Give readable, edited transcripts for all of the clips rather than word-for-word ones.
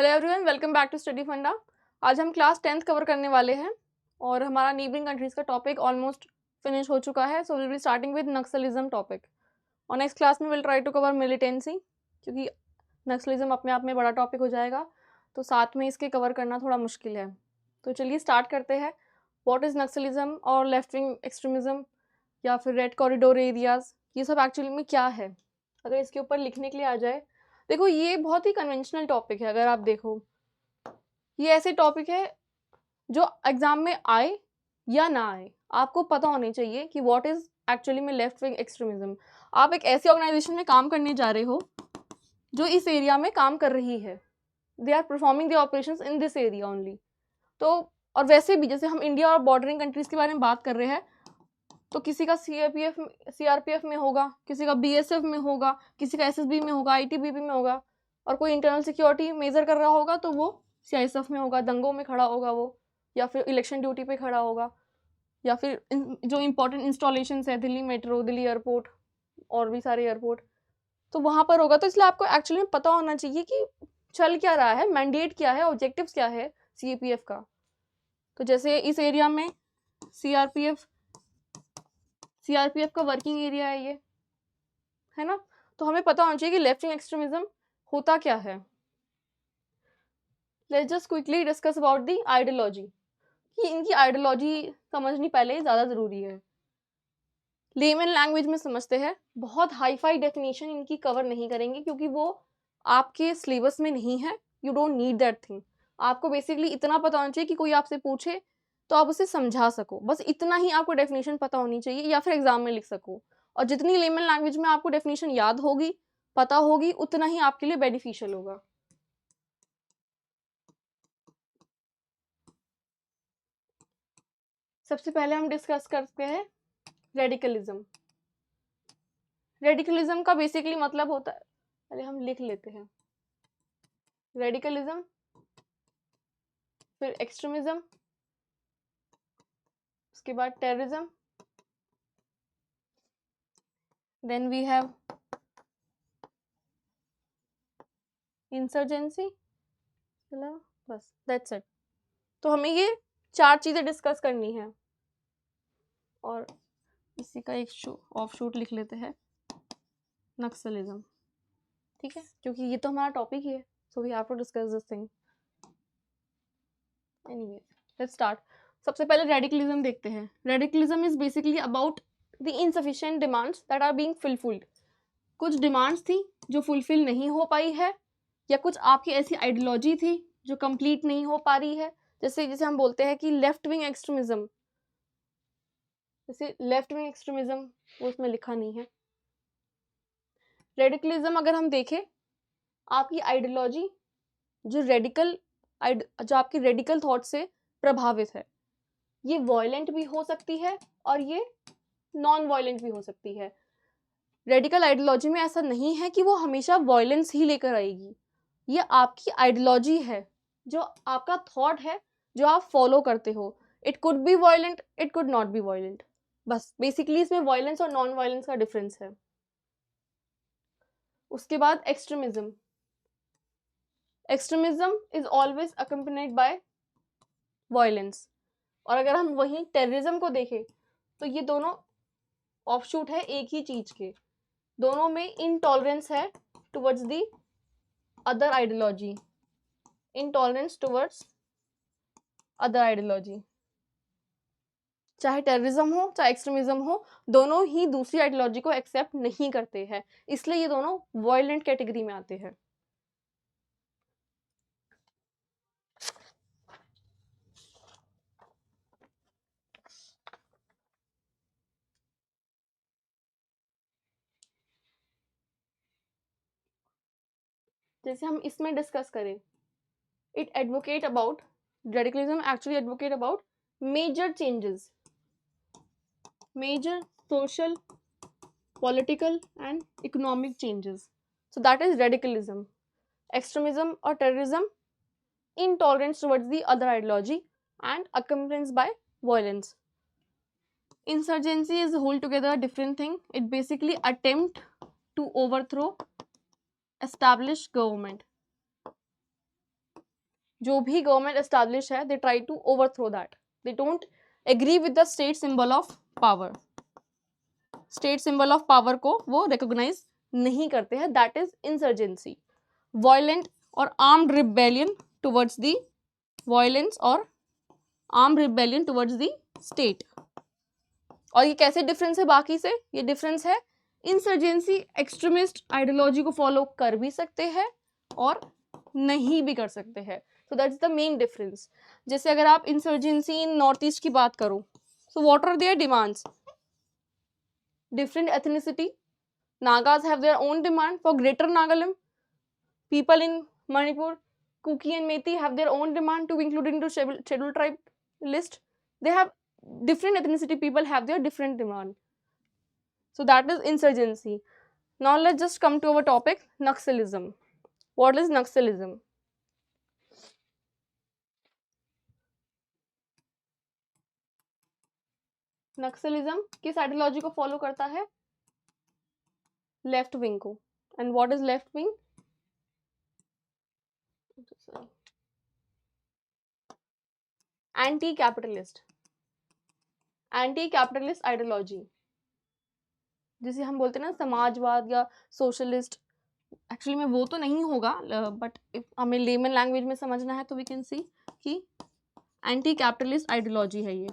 Hello everyone, welcome back to study funda. आज हम class 10th cover करने वाले हैं और हमारा नीबरिंग कंट्रीज का टॉपिक ऑलमोस्ट फिनिश हो चुका है। So will be starting with Naxalism topic और नेक्स्ट क्लास में will try to cover militancy, क्योंकि नक्सलिज्म अपने आप में बड़ा टॉपिक हो जाएगा तो साथ में इसके कवर करना थोड़ा मुश्किल है। तो चलिए स्टार्ट करते हैं। व्हाट इज़ नक्सलिज्म और लेफ्ट विंग एक्सट्रीमिज्म या फिर रेड कॉरिडोर एरियाज, ये सब एक्चुअली में क्या है? अगर इसके ऊपर लिखने के लिए आ जाए, देखो ये बहुत ही कन्वेंशनल टॉपिक है। अगर आप देखो, ये ऐसे टॉपिक है जो एग्जाम में आए या ना आए आपको पता होनी चाहिए कि व्हाट इज एक्चुअली में लेफ्ट विंग एक्सट्रीमिज्म। आप एक ऐसी ऑर्गेनाइजेशन में काम करने जा रहे हो जो इस एरिया में काम कर रही है, they are performing the operations in this area only. तो और वैसे भी जैसे हम इंडिया और बॉर्डरिंग कंट्रीज के बारे में बात कर रहे हैं, तो किसी का सीआरपीएफ में होगा, किसी का बीएसएफ में होगा, किसी का एसएसबी में होगा, आईटीबीपी में होगा, और कोई इंटरनल सिक्योरिटी मेजर कर रहा होगा तो वो सीआईएसएफ में होगा, दंगों में खड़ा होगा वो, या फिर इलेक्शन ड्यूटी पे खड़ा होगा, या फिर जो इंपॉर्टेंट इंस्टॉलेशन है, दिल्ली मेट्रो, दिल्ली एयरपोर्ट और भी सारे एयरपोर्ट, तो वहाँ पर होगा। तो इसलिए आपको एक्चुअली पता होना चाहिए कि चल क्या रहा है, मैंडेट क्या है, ऑब्जेक्टिव्स क्या है सीएपीएफ का। तो जैसे इस एरिया में सीआरपीएफ का वर्किंग एरिया है ना। तो हमें पता होना चाहिए कि लेफ्ट विंग एक्सट्रीमिज्म होता क्या है। Let's just quickly discuss about the ideology, कि इनकी आइडियोलॉजी समझनी पहले ज़्यादा ज़रूरी है। लेमन लैंग्वेज में समझते हैं, बहुत हाई फाई डेफिनेशन इनकी कवर नहीं करेंगे क्योंकि वो आपके सिलेबस में नहीं है। You don't need that thing. आपको बेसिकली इतना पता होना चाहिए कि कोई आपसे पूछे तो आप उसे समझा सको, बस इतना ही आपको डेफिनेशन पता होनी चाहिए, या फिर एग्जाम में लिख सको। और जितनी लेमन लैंग्वेज में आपको डेफिनेशन याद होगी, पता होगी, उतना ही आपके लिए बेनिफिशियल होगा। सबसे पहले हम डिस्कस करते हैं रेडिकलिज्म। रेडिकलिज्म का बेसिकली मतलब होता है, पहले हम लिख लेते हैं, रेडिकलिज्म, फिर एक्सट्रीमिज्म, उसके बाद terrorism, then we have insurgency, बस दैट्स इट। तो हमें ये 4 चीज़ें डिस्कस करनी है। और इसी का एक ऑफ शूट लिख लेते हैं, नक्सलिज्म, ठीक है, क्योंकि ये तो हमारा टॉपिक ही है, so we have to discuss this thing. Anyway, let's start. सबसे पहले रेडिकलिज्म देखते हैं। Radicalism is basically about the insufficient demands that are being fulfilled. कुछ डिमांड्स थी जो फुलफिल नहीं हो पाई है, या कुछ आपकी ऐसी आइडियोलॉजी थी जो कंप्लीट नहीं हो पा रही है। जैसे हम बोलते हैं कि लेफ्ट विंग एक्सट्रीमिज्म, जैसे लेफ्ट विंग एक्सट्रीमिज्म वो उसमें लिखा नहीं है। रेडिकलिज्म अगर हम देखें, आपकी आइडियोलॉजी जो आपकी रेडिकल थॉट से प्रभावित है, ये वॉयलेंट भी हो सकती है और ये नॉन वॉयलेंट भी हो सकती है। रेडिकल आइडियोलॉजी में ऐसा नहीं है कि वो हमेशा वॉयलेंस ही लेकर आएगी। ये आपकी आइडियोलॉजी है, जो आपका थॉट है, जो आप फॉलो करते हो। It could be violent, it could not be violent. बस बेसिकली इसमें वॉयलेंस और नॉन वॉयलेंस का डिफरेंस है। उसके बाद extremism. Extremism is always accompanied by violence. और अगर हम वहीं टेररिज्म को देखें तो ये दोनों ऑफशूट है एक ही चीज के। दोनों में इनटॉलरेंस है towards the other ideology, intolerance towards other ideology. चाहे टेररिज्म हो चाहे एक्सट्रीमिज्म हो, दोनों ही दूसरी आइडियोलॉजी को एक्सेप्ट नहीं करते हैं, इसलिए ये दोनों वायलेंट कैटेगरी में आते हैं। जैसे हम इसमें डिस्कस करें, it advocate about, radicalism actually advocate about major changes, major social, political and economic changes. So that is radicalism. Extremism or terrorism, intolerance towards the other ideology and accompanied by violence. Insurgency is altogether a different thing. It basically attempt to overthrow established government. जो भी government establish है, they try to overthrow that, they don't agree with the state symbol of power, state symbol of power को वो recognise नहीं करते हैं, that is insurgency. Violent और armed rebellion towards the violence और armed rebellion towards the state. और ये कैसे डिफरेंस है बाकी से? ये डिफरेंस है, इंसर्जेंसी एक्सट्रीमिस्ट आइडियोलॉजी को फॉलो कर भी सकते हैं और नहीं भी कर सकते हैं, so that's the main difference. जैसे अगर आप इंसर्जेंसी इन नॉर्थ ईस्ट की बात करो, so what are their demands? Different ethnicity, Nagas have their own demand for greater Nagaland, people in Manipur, Kuki and Methi have their own demand to be included into scheduled tribe list. They have different ethnicity, people have their different demand. So that is insurgency. Now let's just come to our topic, Naxalism. What is Naxalism? Naxalism किस ideology को follow करता है? Left wing को। And what is left wing? Anti capitalist, anti capitalist ideology, जिसे हम बोलते हैं ना समाजवाद या सोशलिस्ट। एक्चुअली में वो तो नहीं होगा, बट हमें लेमन लैंग्वेज में समझना है तो वी कैन सी कि एंटी कैपिटलिस्ट आइडियोलॉजी है ये।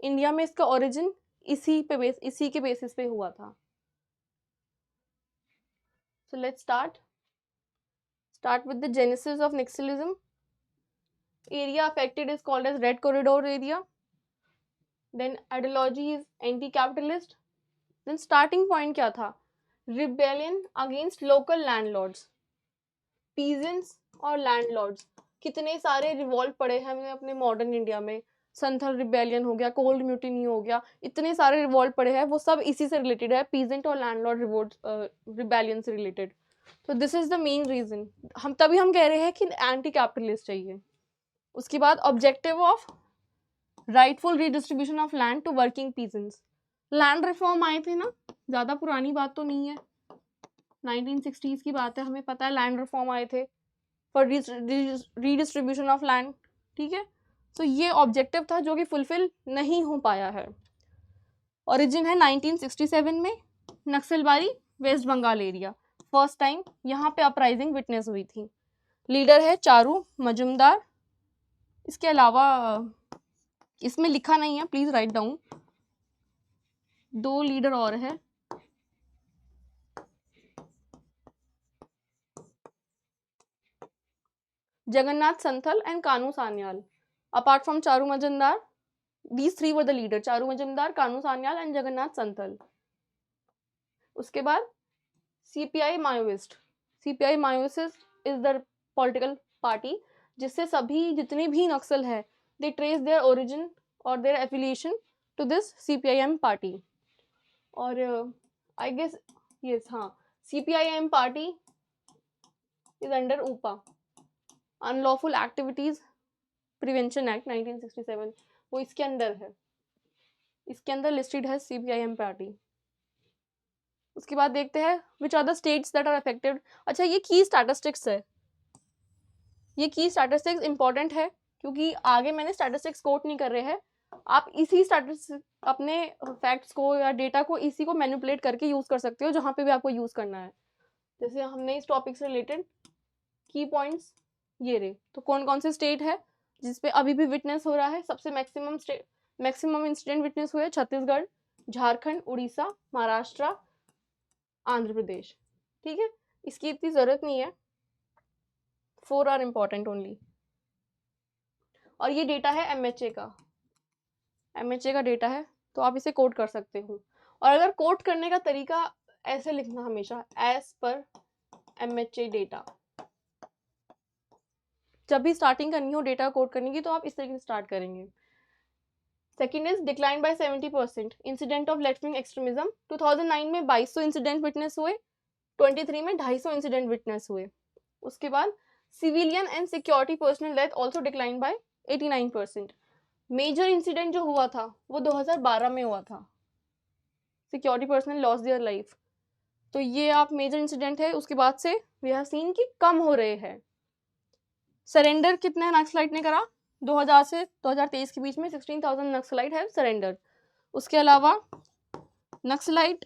इंडिया में इसका ओरिजिन इसी के बेसिस पे हुआ था। So let's start with the genesis of Naxalism. Area affected is called as red corridor area, then ideology is anti capitalist, then starting point क्या था? Rebellion against local landlords, peasants और लैंडलॉर्ड्स। कितने सारे रिवॉल्ट पड़े हैं हमें अपने मॉडर्न इंडिया में, संथल रिबेलियन हो गया, कोल्ड म्यूटिनी हो गया, इतने सारे रिवॉल्ट पड़े हैं, वो सब इसी से रिलेटेड है, पीजेंट और लैंडलॉर्ड रिवोल्ट रिबेलियन से रिलेटेड। तो this is the main reason, हम कह रहे हैं कि एंटी कैपिटलिस्ट चाहिए। उसके बाद objective of rightful redistribution of land to working peasants. Land reform आए थे ना, ज़्यादा पुरानी बात तो नहीं है, 1960s की बात है, हमें पता है लैंड रिफॉर्म आए थे फॉर रीडिस्ट्रीब्यूशन ऑफ लैंड, ठीक है। तो ये ऑब्जेक्टिव था जो कि फुलफिल नहीं हो पाया है। ओरिजिन है 1967 में, Naxalbari west Bengal area, first time यहाँ पे अपराइजिंग विटनेस हुई थी। लीडर है चारू मजुमदार। इसके अलावा इसमें लिखा नहीं है, प्लीज राइट डाउन, 2 लीडर और है, Jagannath Santhal and Kanu Sanyal. Apart from Charu Majumdar, these 3 were the leader, Charu Majumdar, Kanu Sanyal and Jagannath Santhal. उसके बाद CPI Maoist, CPI Maoist is the political party जिससे सभी जितने भी नक्सल है दे ट्रेस देयर ओरिजिन और their affiliation to this CPIM party. और आई गेस यस, हाँ, CPIM party is under UAPA, unlawful activities prevention act 1967, वो इसके अंदर है, इसके अंदर लिस्टेड है सीपीआईएम पार्टी। उसके बाद देखते हैं which are the states that are affected. अच्छा, ये की स्टैटिस्टिक्स है, ये की स्टैटिस्टिक्स इंपॉर्टेंट है क्योंकि आगे मैंने स्टैटिस्टिक्स कोट नहीं कर रहे हैं, आप इसी स्टैटिस्टिक्स अपने फैक्ट्स को या डेटा को इसी को मैनिपुलेट करके यूज कर सकते हो जहाँ पे भी आपको यूज करना है। जैसे हमने इस टॉपिक से रिलेटेड की पॉइंट्स ये रहे, तो कौन कौन से स्टेट है जिसपे अभी भी विटनेस हो रहा है, सबसे मैक्सिमम इंसिडेंट विटनेस हुए छत्तीसगढ़, झारखंड, उड़ीसा, महाराष्ट्र, आंध्र प्रदेश, ठीक है। इसकी इतनी जरूरत नहीं है, 4 आर इम्पॉर्टेंट ओनली। और ये डेटा है एमएचए का, एमएचए का डेटा है, तो आप इसे कोट कर सकते हो। और अगर कोट करने का तरीका ऐसे लिखना हमेशा, एज पर एमएचए डेटा, जब भी स्टार्टिंग करनी हो डेटा कोट करने की तो आप इस तरीके से स्टार्ट करेंगे। Second is decline by 70% incident of left wing extremism. 2009 में 2200 इंसिडेंट विटनेस हुए, 23 में 250 इंसिडेंट विटनेस हुए। उसके बाद civilian and security personnel death also decline by 89%। Major incident जो हुआ था वो 2012 में हुआ था, security personnel loss their life. तो ये आप मेजर इंसिडेंट है, उसके बाद से वी हैव सीन कि कम हो रहे हैं। सरेंडर कितने नक्सलाइट ने करा 2000 से 2023 के बीच में 16,000 नक्सलाइट हैव सरेंडर। उसके अलावा नक्सलाइट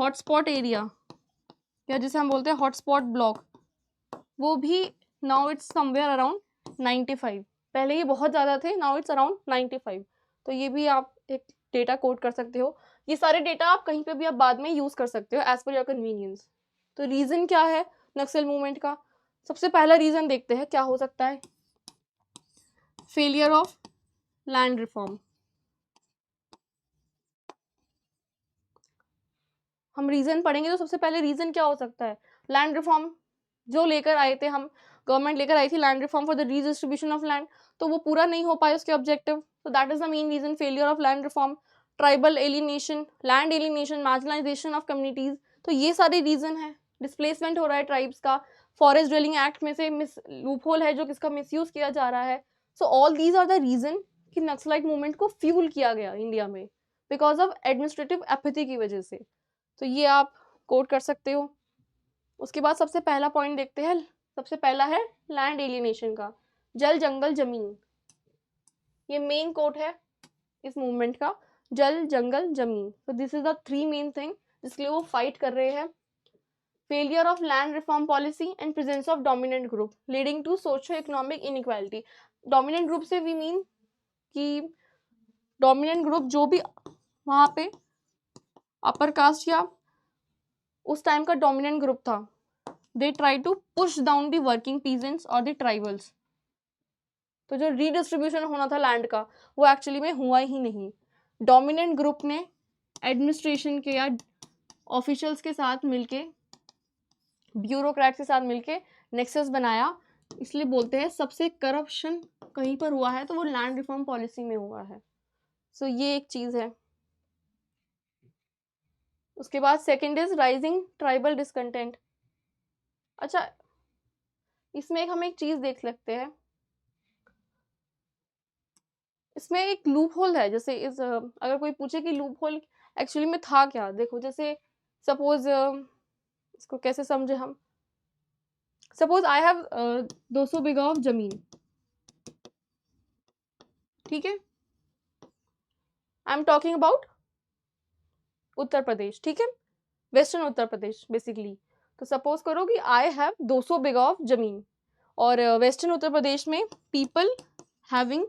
हॉटस्पॉट एरिया या जिसे हम बोलते हैं हॉटस्पॉट ब्लॉक, वो भी नाउ इट्स समवेयर अराउंड 95। पहले ये बहुत ज़्यादा थे, नाउ इट्स अराउंड 95। तो ये भी आप एक डेटा कोड कर सकते हो। ये सारे डेटा आप कहीं पे भी आप बाद में यूज़ कर सकते हो एज पर योर कन्वीनियंस। तो रीज़न क्या है नक्सल मूवमेंट का? सबसे पहला रीज़न देखते हैं क्या हो सकता है। Failure of land reform. हम रीज़न पढ़ेंगे तो सबसे पहले रीज़न क्या हो सकता है? लैंड रिफॉर्म जो लेकर आए थे हम, गवर्नमेंट लेकर आई थी land reform for the redistribution of land, तो वो पूरा नहीं हो पाए उसके ऑब्जेक्टिव। तो that is the main reason, failure of land reform. Tribal alienation, land alienation, marginalisation of communities, तो ये सारे रीजन है। डिस्प्लेसमेंट हो रहा है ट्राइब्स का, फॉरेस्ट ड्वेलिंग एक्ट में से लूपहोल है जो किसका मिसयूज किया जा रहा है। So all these are the reason कि नक्सलाइट मूवमेंट को फ्यूल किया गया इंडिया में बिकॉज ऑफ एडमिनिस्ट्रेटिव एपिथी की वजह से। तो ये आप कोट कर सकते हो। उसके बाद सबसे पहला पॉइंट देखते हैं। सबसे पहला है लैंड एलिनेशन का, जल जंगल जमीन। ये मेन कोट है इस मूवमेंट का, जल जंगल जमीन। तो this is the three main thing जिसके लिए वो फाइट कर रहे हैं। Failure of land reform policy and presence of dominant group leading to socio economic inequality. Dominant group से वी मीन कि डोमिनेंट ग्रुप जो भी वहाँ पे अपर कास्ट या उस टाइम का डोमिनेंट ग्रुप था, they try to push down the working peasants और द ट्राइबल्स। तो जो रीडिस्ट्रीब्यूशन होना था लैंड का वो एक्चुअली में हुआ ही नहीं। डोमिनेंट ग्रुप ने एडमिनिस्ट्रेशन के या ऑफिशियल्स के साथ मिलके, ब्यूरोक्रेट्स के साथ मिलके नेक्सस बनाया। इसलिए बोलते हैं सबसे करप्शन कहीं पर हुआ है तो वो लैंड रिफॉर्म पॉलिसी में हुआ है। सो ये एक चीज़ है। उसके बाद second is rising tribal discontent. अच्छा, इसमें हम एक चीज़ देख सकते हैं, इसमें एक लूप होल है। जैसे इस अगर कोई पूछे कि लूप होल एक्चुअली में था क्या, देखो जैसे सपोज इसको कैसे समझे हम। Suppose I have 200 bigha of जमीन, ठीक है, I am talking about Uttar Pradesh, ठीक है, वेस्टर्न उत्तर प्रदेश बेसिकली। तो सपोज करो कि आई हैव 200 बीघा ऑफ जमीन और वेस्टर्न उत्तर प्रदेश में people having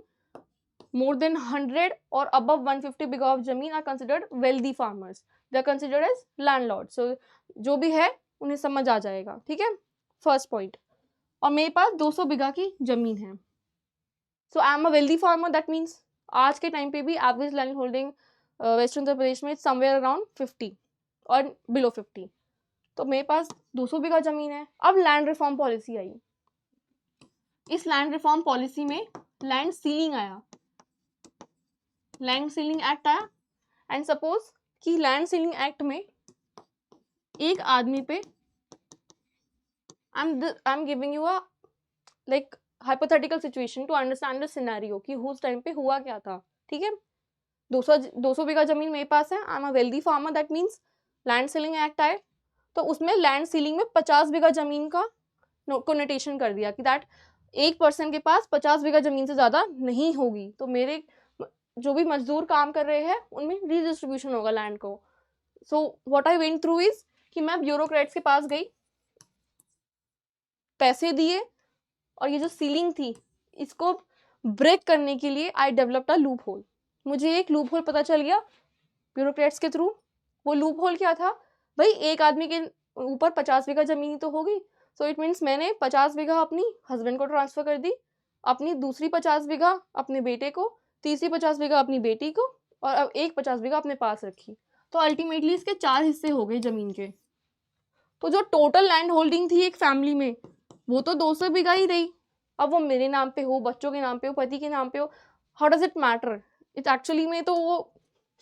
more than 100 or above 150 bigha of जमीन are considered wealthy farmers, they are considered as landlord. So जो भी है उन्हें समझ आ जाएगा, ठीक है, फर्स्ट पॉइंट। और मेरे पास 200 बीघा की जमीन है, so I am a wealthy farmer. That means आज के टाइम पे भी average land holding western Uttar Pradesh में समवेयर अराउंड 50 और बिलो 50। तो मेरे पास 200 बीघा जमीन है। अब लैंड रिफॉर्म पॉलिसी आई, इस लैंड रिफॉर्म पॉलिसी में लैंड सीलिंग आया, लैंड सीलिंग एक्ट आया। एंड सपोज कि लैंड सीलिंग एक्ट में एक आदमी पे I am giving you a like hypothetical situation to understand the scenario कि उस टाइम पे हुआ क्या था, ठीक है। 200 बीघा जमीन मेरे पास है, आई am a wealthy farmer. That means land ceiling act आए तो उसमें लैंड सीलिंग में 50 बीघा जमीन का कोनोटेशन कर दिया कि दैट एक पर्सन के पास 50 बीघा जमीन से ज़्यादा नहीं होगी। तो मेरे जो भी मजदूर काम कर रहे हैं उनमें रीडिस्ट्रीब्यूशन होगा लैंड को। So what I went through is कि मैं ब्यूरोक्रेट्स के पास गई, पैसे दिए, और ये जो सीलिंग थी इसको ब्रेक करने के लिए I developed a loop hole. मुझे एक लूप होल पता चल गया ब्यूरोक्रेट्स के थ्रू। वो लूप होल क्या था भाई, एक आदमी के ऊपर 50 बीघा जमीन तो होगी। सो इट मीन्स मैंने 50 बीघा अपनी हस्बैंड को ट्रांसफर कर दी, अपनी दूसरी 50 बीघा अपने बेटे को, तीसरी 50 बीघा अपनी बेटी को, और अब एक 50 बीघा अपने पास रखी। तो अल्टीमेटली इसके 4 हिस्से हो गए जमीन के। तो जो टोटल लैंड होल्डिंग थी एक फैमिली में वो तो 200 बीघा ही रही। अब वो मेरे नाम पे हो, बच्चों के नाम पे हो, पति के नाम पे हो, how does it matter. It actually में तो वो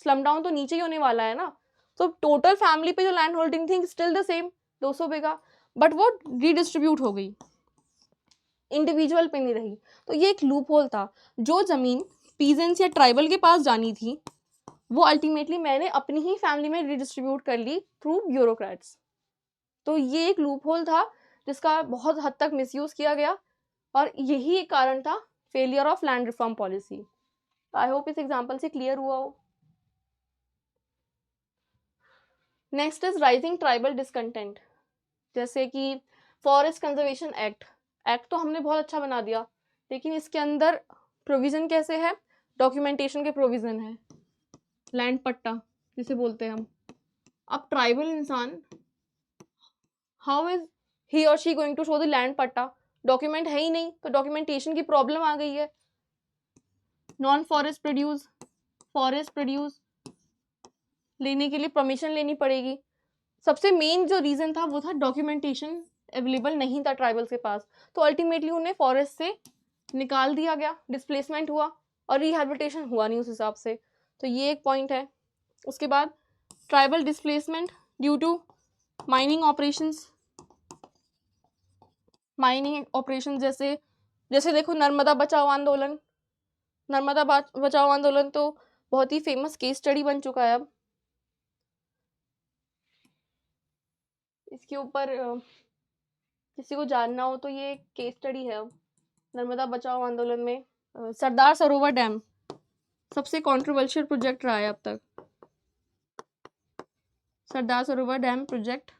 स्लम डाउन तो नीचे ही होने वाला है ना। तो टोटल फैमिली पे जो लैंड होल्डिंग थी still the same 200 bigha, but वो रीडिस्ट्रीब्यूट हो गई, इंडिविजुअल पे नहीं रही। तो ये एक लूप होल था। जो जमीन पीजेंट्स या ट्राइबल के पास जानी थी वो अल्टीमेटली मैंने अपनी ही फैमिली में रीडिस्ट्रीब्यूट कर ली थ्रू ब्यूरोक्रेट्स। तो ये एक लूप होल था जिसका बहुत हद तक मिसयूज किया गया। और यही एक कारण था failure of land reform policy. I hope इस एग्जाम्पल से क्लियर हुआ हो। Next is rising tribal discontent, जैसे कि फॉरेस्ट कंजर्वेशन एक्ट तो हमने बहुत अच्छा बना दिया, लेकिन इसके अंदर प्रोविजन कैसे है, डॉक्यूमेंटेशन के प्रोविजन है, लैंड पट्टा जिसे बोलते हैं हम। अब ट्राइबल इंसान, हाउ इज ही और she going to show the land पट्टा, डॉक्यूमेंट है ही नहीं, तो डॉक्यूमेंटेशन की प्रॉब्लम आ गई है। नॉन फॉरेस्ट प्रोड्यूस लेने के लिए परमिशन लेनी पड़ेगी। सबसे मेन जो रीजन था वो था डॉक्यूमेंटेशन अवेलेबल नहीं था ट्राइबल्स के पास, तो अल्टीमेटली उन्हें फॉरेस्ट से निकाल दिया गया, डिस्प्लेसमेंट हुआ और रिहैबिलिटेशन हुआ नहीं उस हिसाब से, तो ये एक पॉइंट है। उसके बाद tribal displacement due to mining operation, जैसे देखो नर्मदा बचाओ आंदोलन तो बहुत ही फेमस केस स्टडी बन चुका है। अब इसके ऊपर किसी को जानना हो तो ये केस स्टडी है। अब नर्मदा बचाओ आंदोलन में सरदार सरोवर डैम सबसे कंट्रोवर्शियल प्रोजेक्ट रहा है अब तक। Sardar Sarovar dam project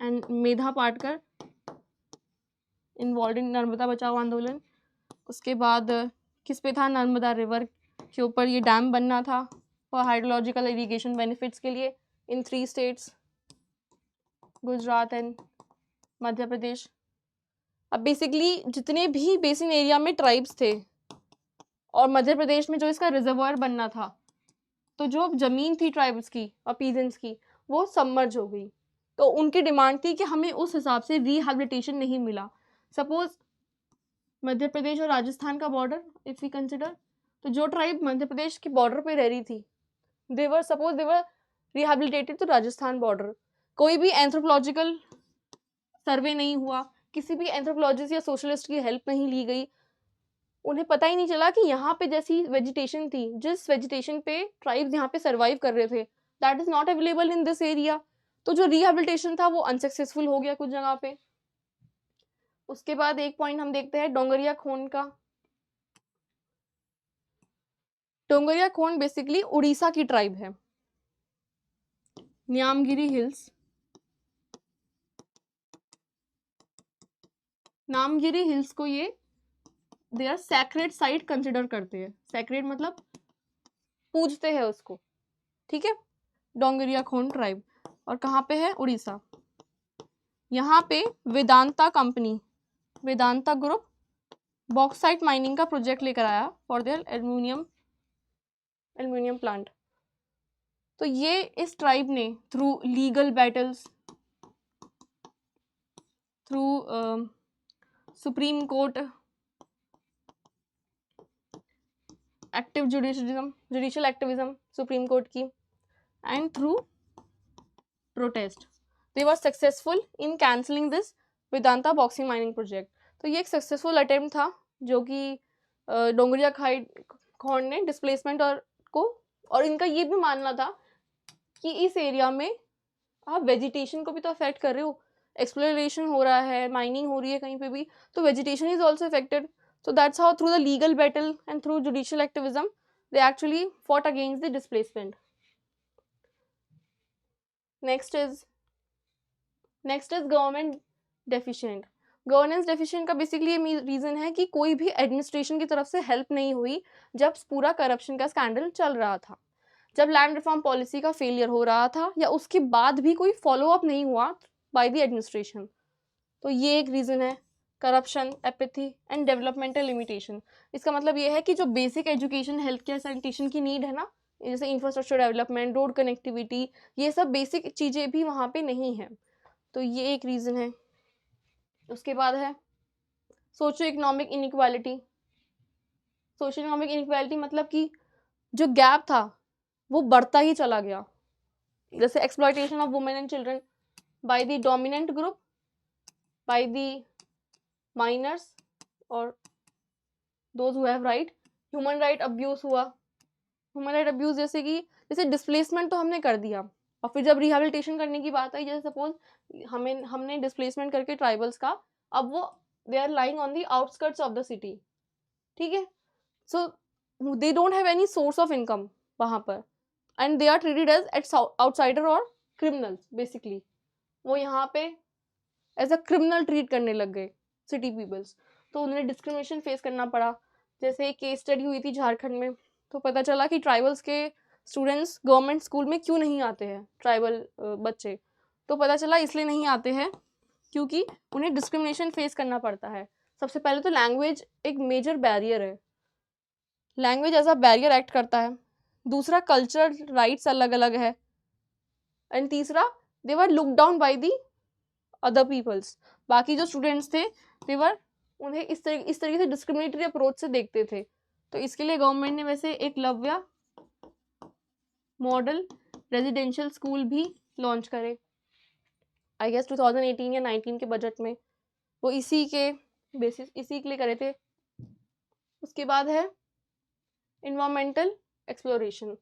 and Medha Patkar involve in Narmada बचाओ आंदोलन। उसके बाद किस पे था, नर्मदा रिवर के ऊपर ये डैम बनना था फॉर हाइड्रोलॉजिकल इरिगेशन बेनिफिट्स के लिए इन 3 स्टेट्स, गुजरात एंड मध्य प्रदेश। अब बेसिकली जितने भी बेसिन एरिया में ट्राइब्स थे और मध्य प्रदेश में जो इसका रिजर्वायर बनना था, तो जो ज़मीन थी ट्राइब्स की और पीजेंट्स की वो सबमर्ज हो गई, तो उनकी डिमांड थी कि हमें उस हिसाब से रिहैबिलिटेशन नहीं मिला। सपोज मध्य प्रदेश और राजस्थान का बॉर्डर इफ वी कंसिडर, तो जो ट्राइब मध्य प्रदेश के बॉर्डर पे रह रही थी दे वर रिहैबिलिटेटेड टू राजस्थान बॉर्डर। कोई भी एंथ्रोपोलॉजिकल सर्वे नहीं हुआ, किसी भी एंथ्रोपोलॉजिस्ट या सोशलिस्ट की हेल्प नहीं ली गई, उन्हें पता ही नहीं चला कि यहाँ पे जैसी वेजिटेशन थी, जिस वेजिटेशन पे ट्राइब्स यहाँ पे सर्वाइव कर रहे थे, that is not available in this area. तो जो रिहैबिलिटेशन था वो अनसक्सेसफुल हो गया कुछ जगह पे। उसके बाद एक पॉइंट हम देखते हैं डोंगरिया खोन का। डोंगरिया खोन बेसिकली उड़ीसा की ट्राइब है। न्यामगिरी हिल्स को ये they are sacred site consider करते हैं। सैक्रेड मतलब पूजते हैं उसको, ठीक है। डोंगरिया खोन ट्राइब, और कहाँ पे है, उड़ीसा। यहाँ पे वेदांता ग्रुप बॉक्साइट माइनिंग का प्रोजेक्ट लेकर आया फॉर देयर एल्यूमिनियम प्लांट। तो ये इस ट्राइब ने through legal battles, through supreme court active judicial activism supreme court की, and through protest they were successful in cancelling this Vedanta bauxite mining project. तो ये एक सक्सेसफुल अटेम्प्ट था जो कि डोंगरिया खोन ने डिस्प्लेसमेंट और इनका ये भी मानना था कि इस एरिया में आप वेजिटेशन को भी तो अफेक्ट कर रहे हो, एक्सप्लोरेशन हो रहा है, माइनिंग हो रही है कहीं पे भी, तो vegetation is also affected. So that's how through the legal battle and through judicial activism they actually fought against the displacement. Next is government deficient. Governance deficient का बेसिकली ये रीजन है कि कोई भी एडमिनिस्ट्रेशन की तरफ से हेल्प नहीं हुई जब पूरा करप्शन का स्कैंडल चल रहा था, जब लैंड रिफॉर्म पॉलिसी का फेलियर हो रहा था, या उसके बाद भी कोई फॉलो अप नहीं हुआ बाय द एडमिनिस्ट्रेशन। तो ये एक रीजन है, corruption, apathy and developmental limitation. इसका मतलब ये है कि जो basic education, health care, sanitation की नीड है ना, जैसे इंफ्रास्ट्रक्चर डेवलपमेंट, रोड कनेक्टिविटी, ये सब बेसिक चीज़ें भी वहाँ पे नहीं है, तो ये एक रीज़न है। उसके बाद है सोशियो इकोनॉमिक इनइक्वालिटी मतलब कि जो गैप था वो बढ़ता ही चला गया, जैसे exploitation of women and children by the dominant group, by the miners और those who have right. Human right abuse हुआ, ह्यूमन राइट अब्यूज जैसे डिस्प्लेसमेंट तो हमने कर दिया, और फिर जब रिहैबिलिटेशन करने की बात आई, जैसे सपोज हमने डिस्प्लेसमेंट करके ट्राइबल्स का, अब वो they are lying on the outskirts of the city, ठीक है। So they don't have any source of income वहाँ पर, and they are treated as outsider और क्रिमिनल्स बेसिकली। वो यहाँ पे एज अ क्रिमिनल ट्रीट करने लग गए सिटी पीपल्स, तो उन्हें डिस्क्रिमिनेशन फेस करना पड़ा। जैसे एक केस स्टडी हुई थी झारखंड में, तो पता चला कि ट्राइबल्स के स्टूडेंट्स गवर्नमेंट स्कूल में क्यों नहीं आते हैं, ट्राइबल बच्चे, तो पता चला इसलिए नहीं आते हैं क्योंकि उन्हें डिस्क्रिमिनेशन फेस करना पड़ता है। सबसे पहले तो लैंग्वेज एक मेजर बैरियर है, language as a barrier act करता है। दूसरा, कल्चरल राइट्स अलग अलग है, एंड तीसरा, they were look down by the other peoples. बाकी जो स्टूडेंट्स थे दे वर उन्हें इस तरीके से डिस्क्रिमिनेटरी अप्रोच से देखते थे। तो इसके लिए गवर्नमेंट ने वैसे एकलव्य मॉडल रेजिडेंशियल स्कूल भी लॉन्च करे, आई गेस 2018 या 19 के बजट में, वो इसी के बेसिस इसी के लिए करे थे। उसके बाद है इन्वायरमेंटल एक्सप्लोरेशन,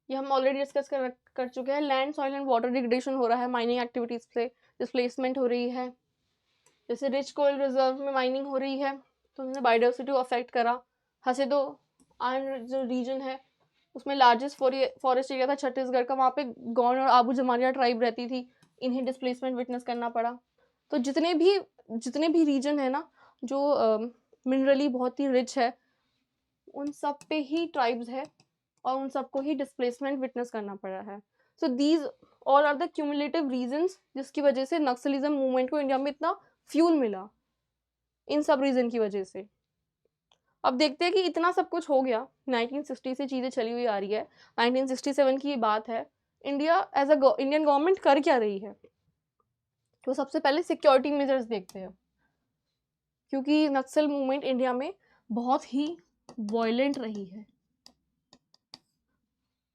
ये हम ऑलरेडी डिस्कस कर चुके हैं। Land, soil and water degradation हो रहा है माइनिंग एक्टिविटीज से, डिस्प्लेसमेंट हो रही है। जैसे रिच कोयल रिजर्व में माइनिंग हो रही है तो उन्होंने बायोडाइवर्सिटी को अफेक्ट करा। हसेदो आयरन जो रीजन है उसमें लार्जेस्ट फॉरेस्ट एरिया था छत्तीसगढ़ का, वहाँ पे गौंड और आबू जमारिया ट्राइब रहती थी, इन्हें डिस्प्लेसमेंट विटनेस करना पड़ा। तो जितने भी रीजन है ना जो मिनरली बहुत ही रिच है, उन सब पे ही ट्राइब्स है और उन सबको ही डिस्प्लेसमेंट विटनेस करना पड़ा है। So these all are the cumulative reasons जिसकी वजह से नक्सलिज्म मूवमेंट को इंडिया में इतना फ्यूल मिला, इन सब रीजन की वजह से। अब देखते हैं कि इतना सब कुछ हो गया, 1960 से चीज़ें चली हुई आ रही है, 1967 की ये बात है, India as a Indian government कर क्या रही है। तो सबसे पहले सिक्योरिटी मेजर्स देखते हैं, क्योंकि नक्सल मूवमेंट इंडिया में बहुत ही वायलेंट रही है।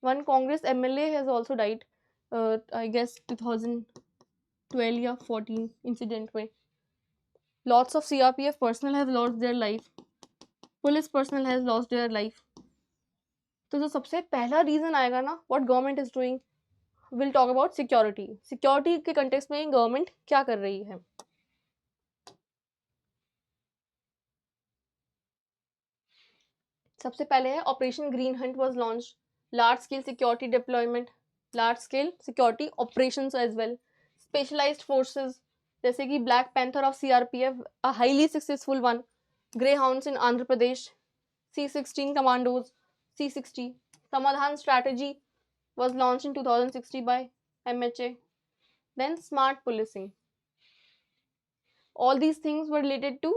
One Congress MLA has also died, I guess 2012 या 14 इंसिडेंट में। Lots of CRPF personnel have lost their life, police personnel has lost their life. तो जो सबसे पहला रीजन आएगा ना, what government is doing, will talk about security. Security के context में गवर्नमेंट क्या कर रही है। सबसे पहले है operation green hunt was launch, large scale security deployment, large scale security operations as well, specialised forces जैसे कि black panther of CRPF, a highly successful one, greyhounds in Andhra Pradesh, C-16 commandos, C-60 समाधान strategy was launched in 2060 by MHA. Then smart policing, all these things were related to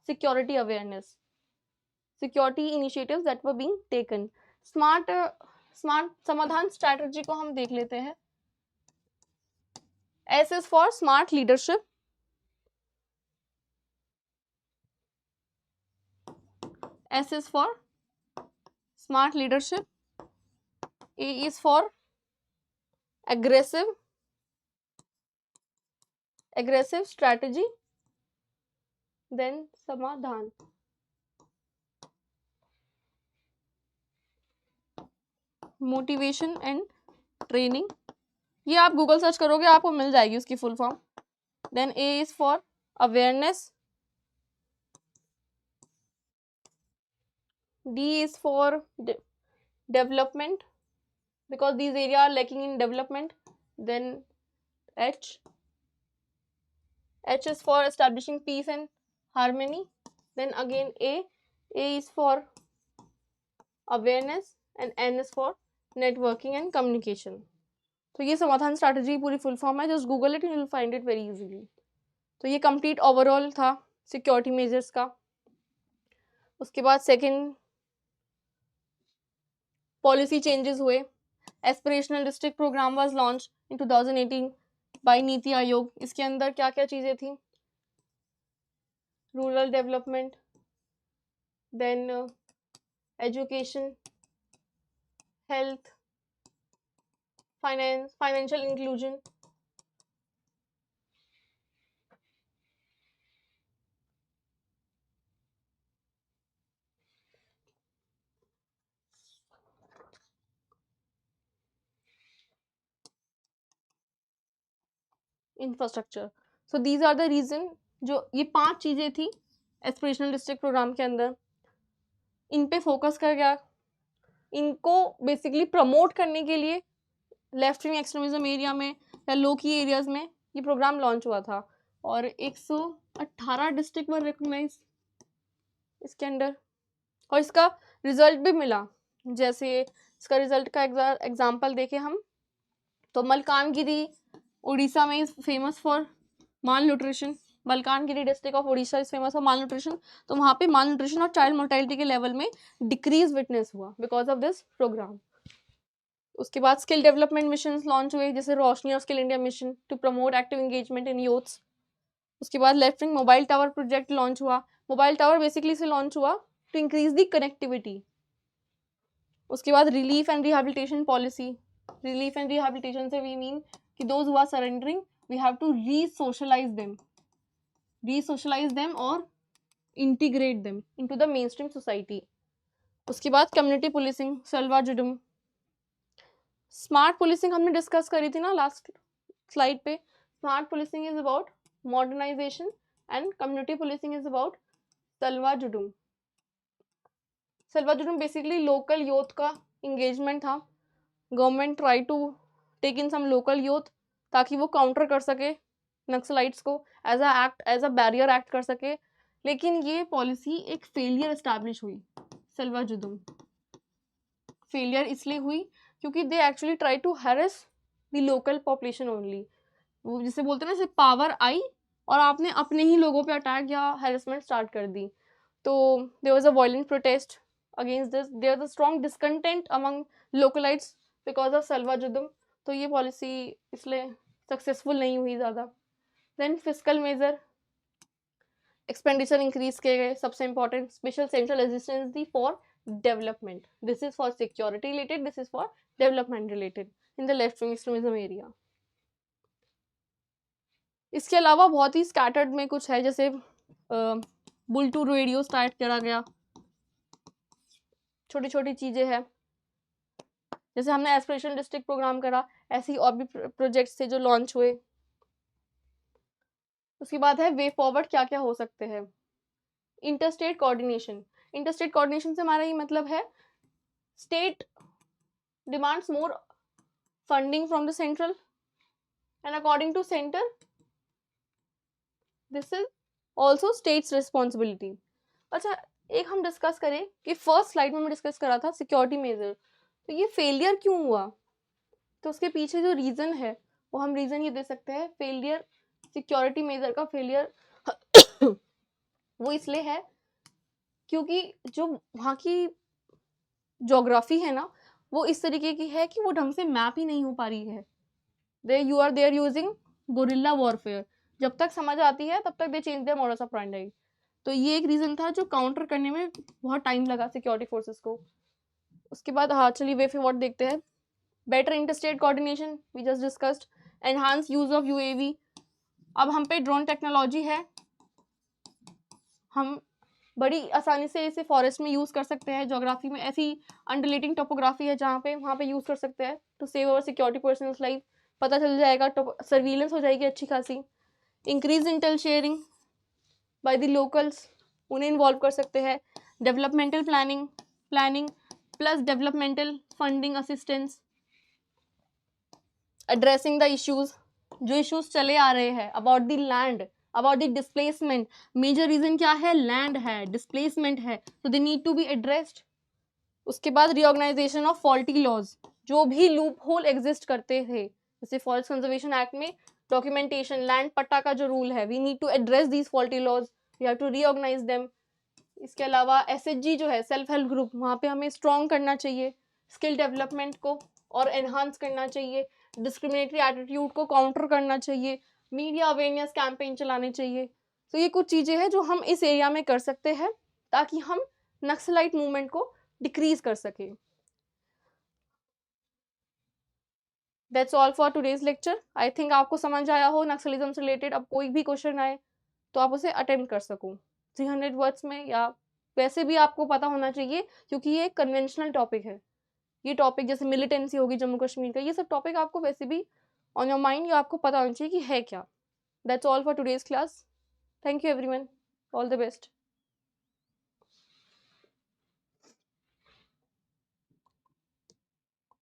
security awareness, security initiatives that were being taken. Smart समाधान strategy को हम देख लेते हैं। S is for smart leadership, S is for smart leadership, A is for aggressive strategy, then Samadhan. Motivation and training, ये आप Google search करोगे आपको मिल जाएगी उसकी full form. Then A is for awareness, D is for development because these area are lacking in development. Then H is for establishing peace and harmony. Then again A is for awareness and N is for networking and communication. तो ये Samadhan strategy पूरी full form है, just Google it, you will find it very easily. तो ये complete overall था security measures का। उसके बाद सेकंड पॉलिसी चेंजेस हुए, aspirational district programme was launch in 2018 by NITI Aayog. इसके अंदर क्या क्या चीज़ें थी, rural development, then education, health, financial inclusion, infrastructure. So these are the reason जो ये 5 चीज़ें थी एस्पिरेशनल डिस्ट्रिक्ट प्रोग्राम के अंदर, इन पे फोकस कर गया। इनको बेसिकली प्रमोट करने के लिए लेफ्ट विंग एक्सट्रीमिज्म एरिया में या लो की एरियाज में ये प्रोग्राम लॉन्च हुआ था और 118 डिस्ट्रिक्ट वर रिकॉग्नाइज इसके अंडर, और इसका रिजल्ट भी मिला। जैसे इसका रिजल्ट का एग्जांपल देखें हम तो मलकानगिरी उड़ीसा में is famous for mall nutrition. Malkangiri district of Orissa is famous for mall nutrition. तो वहाँ पे माल न्यूट्रिशन और चाइल्ड मोर्टेलिटी के लेवल में डिक्रीज विटनेस हुआ बिकॉज ऑफ दिस प्रोग्राम। उसके बाद स्किल डेवलपमेंट मिशन लॉन्च हुए जैसे रोशनी और skill India mission to promote active engagement in youths. उसके बाद left wing mobile tower project launch हुआ। मोबाइल टावर बेसिकली से लॉन्च हुआ टू इंक्रीज द कनेक्टिविटी। उसके बाद relief and rehabilitation policy. Relief and rehabilitation से वी मीन कि those who are surrendering we have to resocialize them और integrate them into the main stream society. उसके बाद community policing Salwa Judum. Smart policing हमने discuss करी थी ना लास्ट स्लाइड पे। Smart policing is about modernisation and community policing is about Salwa Judum. Salwa Judum basically local youth का engagement था। Government try to take in some local youth ताकि वो काउंटर कर सके नक्सलाइट्स को, एज अ बैरियर एक्ट कर सके। लेकिन ये पॉलिसी एक फेलियर एस्टैब्लिश हुई। सलवा जुडुम फेलियर इसलिए हुई क्योंकि they actually try to harass the local population only. वो जिसे बोलते हैं ना, जैसे पावर आई और आपने अपने ही लोगों पे अटैक या हैरेसमेंट स्टार्ट कर दी। तो there was a violent protest against this. There was a strong discontent among localites because of Salwa Judum. तो ये पॉलिसी इसलिए सक्सेसफुल नहीं हुई ज़्यादा। Then fiscal measure expenditure increase किए गए। सबसे इंपॉर्टेंट स्पेशल सेंट्रल असिस्टेंस दी for development. This is for security related, this is for development related in the left wing extremism area. इसके अलावा बहुत ही स्कैटर्ड में कुछ है, जैसे बुलटू रेडियो स्टार्ट करा गया। छोटी छोटी चीजें हैं, जैसे हमने एस्पिरेशनल डिस्ट्रिक्ट प्रोग्राम करा, ऐसे ही और भी प्रोजेक्ट्स थे जो लॉन्च हुए। उसके बाद है वे फॉरवर्ड, क्या क्या हो सकते हैं। Interstate coordination. इंटरस्टेट कोऑर्डिनेशन से हमारा ये मतलब है state demands more funding from the central and according to centre this is also state's responsibility. अच्छा, एक हम डिस्कस करें कि फर्स्ट स्लाइड में मैं डिस्कस करा था सिक्योरिटी मेजर, तो ये फेलियर क्यों हुआ। तो उसके पीछे जो रीजन है वो हम रीजन ये दे सकते हैं। फेलियर सिक्योरिटी मेजर का फेलियर वो इसलिए है क्योंकि जो वहाँ की ज्योग्राफी है ना, वो इस तरीके की है कि वो ढंग से मैप ही नहीं हो पा रही है। They are using guerrilla warfare. जब तक समझ आती है तब तक they change their modus of operandi. तो ये एक रीजन था जो काउंटर करने में बहुत टाइम लगा सिक्योरिटी फोर्सेस को। उसके बाद हाँ चलिए वे फॉरवर्ड देखते हैं। Better interstate coordination we just discussed. Enhance use of UAV. अब हम पे ड्रोन टेक्नोलॉजी है, हम बड़ी आसानी से इसे फॉरेस्ट में यूज कर सकते हैं। ज्योग्राफी में ऐसी अंडरलेटिंग टोपोग्राफी है जहाँ पे वहाँ पे यूज कर सकते हैं to save our security personnels life. पता चल जाएगा, सर्विलेंस हो जाएगी अच्छी खासी। Increase intel sharing by the locals, उन्हें इन्वॉल्व कर सकते हैं। Developmental planning plus developmental funding assistance. Addressing the issues, जो इश्यूज चले आ रहे हैं about the land, about the displacement. Major reason क्या है, लैंड है, डिस्प्लेसमेंट है, तो they need to be addressed. उसके बाद रिऑर्गेनाइजेशन ऑफ फॉल्टी लॉज, जो भी लूप होल एग्जिस्ट करते थे, जैसे फॉरेस्ट कंजर्वेशन एक्ट में डॉक्यूमेंटेशन, लैंड पट्टा का जो रूल है, we need to address these faulty laws, we have to reorganise them. इसके अलावा एसएचजी जो है सेल्फ हेल्प ग्रुप, वहाँ पे हमें स्ट्रॉन्ग करना चाहिए स्किल डेवलपमेंट को और एनहांस करना चाहिए। डिस्क्रिमिनेटरी एटीट्यूड को काउंटर करना चाहिए। मीडिया अवेयरनेस कैंपेन चलाने चाहिए। तो ये कुछ चीज़ें हैं जो हम इस एरिया में कर सकते हैं ताकि हम नक्सलाइट मूवमेंट को डिक्रीज कर सके। That's all for today's lecture. I think आपको समझ आया हो नक्सलिज्म से रिलेटेड। अब कोई भी क्वेश्चन आए तो आप उसे अटेम्प्ट कर सको 300 वर्ड्स में, या वैसे भी आपको पता होना चाहिए क्योंकि ये एक कन्वेंशनल टॉपिक है। ये टॉपिक जैसे मिलिटेंसी होगी जम्मू कश्मीर का, ये सब टॉपिक आपको वैसे भी ऑन योर माइंड, या आपको पता होना चाहिए कि है क्या। That's all for today's class. Thank you everyone, all the best.